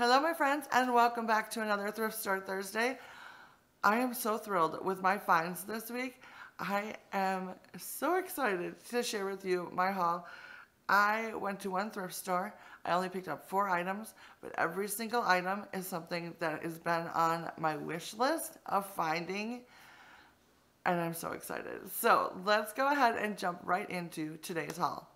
Hello my friends and welcome back to another Thrift Store Thursday. I am so thrilled with my finds this week. I am so excited to share with you my haul. I went to one thrift store. I only picked up 4 items, but every single item is something that has been on my wish list of finding, and I'm so excited. So let's go ahead and jump right into today's haul.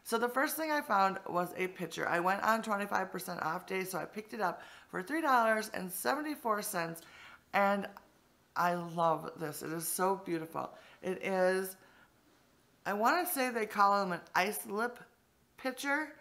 So the first thing I found was a pitcher. I went on 25% off day, so I picked it up for $3.74, and I love this. It is so beautiful. It is, I want to say they call them an ice lip pitcher,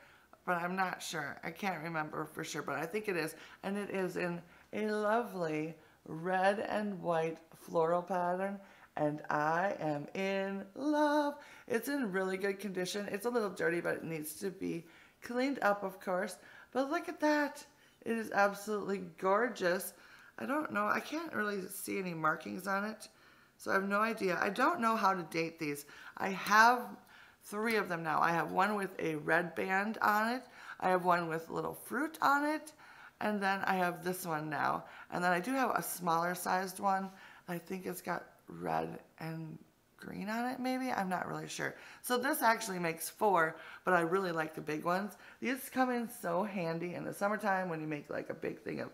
but I'm not sure. I can't remember for sure, but I think it is. And it is in a lovely red and white floral pattern, and I am in love. It's in really good condition. It's a little dirty, but it needs to be cleaned up, of course. But look at that. It is absolutely gorgeous. I don't know. I can't really see any markings on it, so I have no idea. I don't know how to date these. I have 3 of them now. I have one with a red band on it. I have one with little fruit on it. And then I have this one now. And then I do have a smaller sized one. I think it's got red and green on it, maybe. I'm not really sure. So this actually makes 4, but I really like the big ones. These come in so handy in the summertime when you make like a big thing of,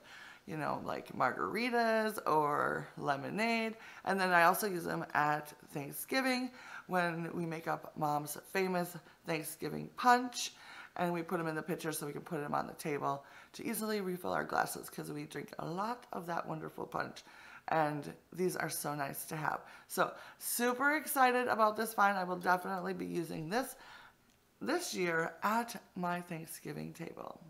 you know, like margaritas or lemonade. And then I also use them at Thanksgiving when we make up Mom's famous Thanksgiving punch. And we put them in the pitcher so we can put them on the table to easily refill our glasses because we drink a lot of that wonderful punch. And these are so nice to have. So super excited about this find. I will definitely be using this year at my Thanksgiving table.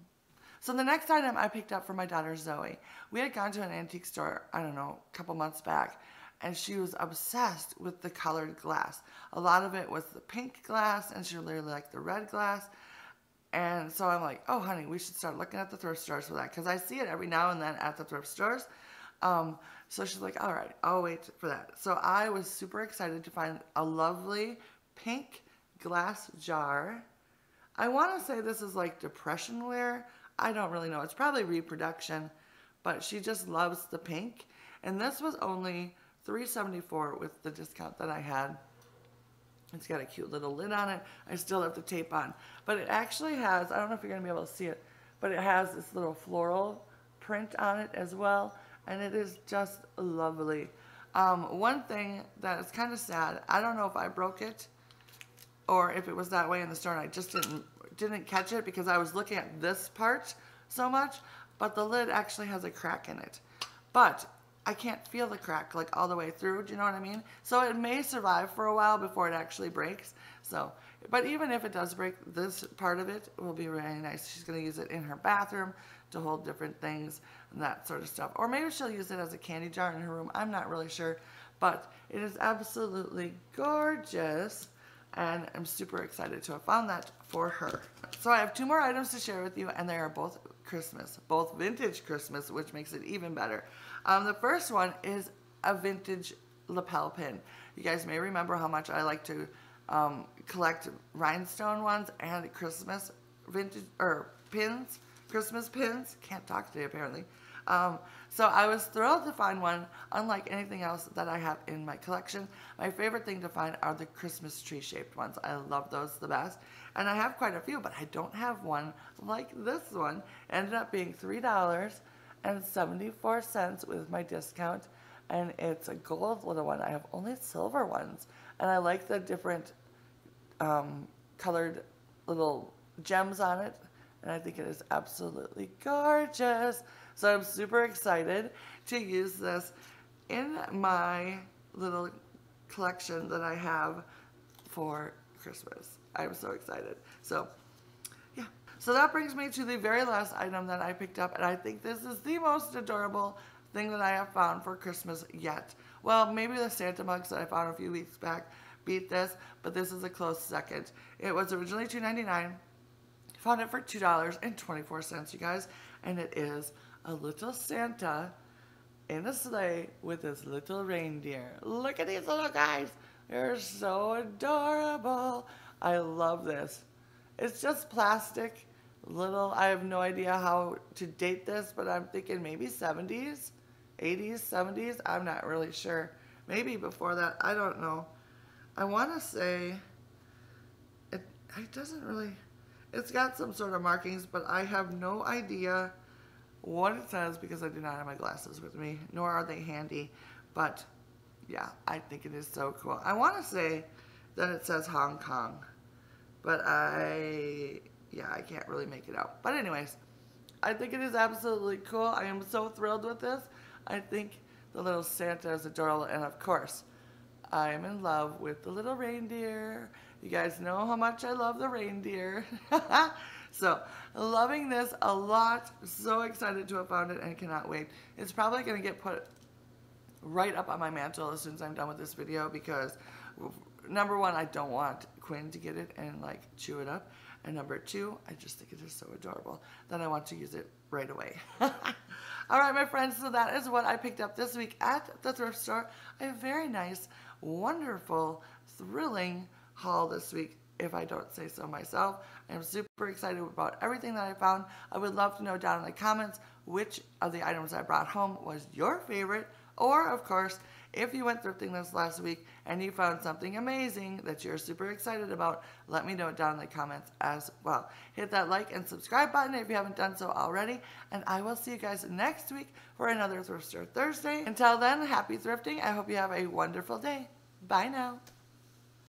So the next item I picked up for my daughter Zoe. We had gone to an antique store, I don't know, a couple months back, and she was obsessed with the colored glass. A lot of it was the pink glass, and she really liked the red glass. And so I'm like, oh honey, we should start looking at the thrift stores for that, because I see it every now and then at the thrift stores. So she's like, all right, I'll wait for that. So I was super excited to find a lovely pink glass jar. I want to say this is like depression wear. I don't really know. It's probably reproduction, but she just loves the pink. And this was only $3.74 with the discount that I had. It's got a cute little lid on it. I still have the tape on. But it actually has, I don't know if you're going to be able to see it, but it has this little floral print on it as well. And it is just lovely. One thing that is kind of sad, I don't know if I broke it or if it was that way in the store and I just didn't catch it because I was looking at this part so much, but the lid actually has a crack in it. But I can't feel the crack like all the way through, do you know what I mean? So it may survive for a while before it actually breaks. So, but even if it does break, this part of it will be really nice. She's going to use it in her bathroom to hold different things and that sort of stuff. Or maybe she'll use it as a candy jar in her room. I'm not really sure, but it is absolutely gorgeous. And I'm super excited to have found that for her. So I have 2 more items to share with you, and they are both Christmas, both vintage Christmas, which makes it even better. The first one is a vintage lapel pin. You guys may remember how much I like to collect rhinestone ones and Christmas vintage pins, Christmas pins. Can't talk today apparently. So I was thrilled to find one unlike anything else that I have in my collection. My favorite thing to find are the Christmas tree shaped ones. I love those the best. And I have quite a few, but I don't have one like this one. Ended up being $3.74 with my discount. And it's a gold little one. I have only silver ones. And I like the different colored little gems on it. And I think it is absolutely gorgeous. So I'm super excited to use this in my little collection that I have for Christmas. I'm so excited. So, yeah. So that brings me to the very last item that I picked up. And I think this is the most adorable thing that I have found for Christmas yet. Well, maybe the Santa mugs that I found a few weeks back beat this, but this is a close second. It was originally $2.99. Found it for $2.24, you guys, and it is a little Santa in a sleigh with this little reindeer. Look at these little guys. They're so adorable. I love this. It's just plastic, little. I have no idea how to date this, but I'm thinking maybe 70s, 80s, 70s. I'm not really sure. Maybe before that. I don't know. I want to say it doesn't really, it's got some sort of markings, but I have no idea what it says because I do not have my glasses with me, nor are they handy. But yeah, I think it is so cool. I want to say that it says Hong Kong, but I can't really make it out. But anyways, I think it is absolutely cool. I am so thrilled with this. I think the little Santa is adorable, and of course, I am in love with the little reindeer. You guys know how much I love the reindeer. So, loving this a lot. So excited to have found it and cannot wait. It's probably going to get put right up on my mantle as soon as I'm done with this video because, number one, I don't want Quinn to get it and like chew it up. And number two, I just think it is so adorable that I want to use it right away. All right, my friends, so that is what I picked up this week at the thrift store. A very nice, wonderful, thrilling haul this week, if I don't say so myself. I am super excited about everything that I found. I would love to know down in the comments which of the items I brought home was your favorite, or of course, if you went thrifting this last week and you found something amazing that you're super excited about, let me know down in the comments as well. Hit that like and subscribe button if you haven't done so already, and I will see you guys next week for another Thrift Store Thursday. Until then, happy thrifting. I hope you have a wonderful day. Bye now.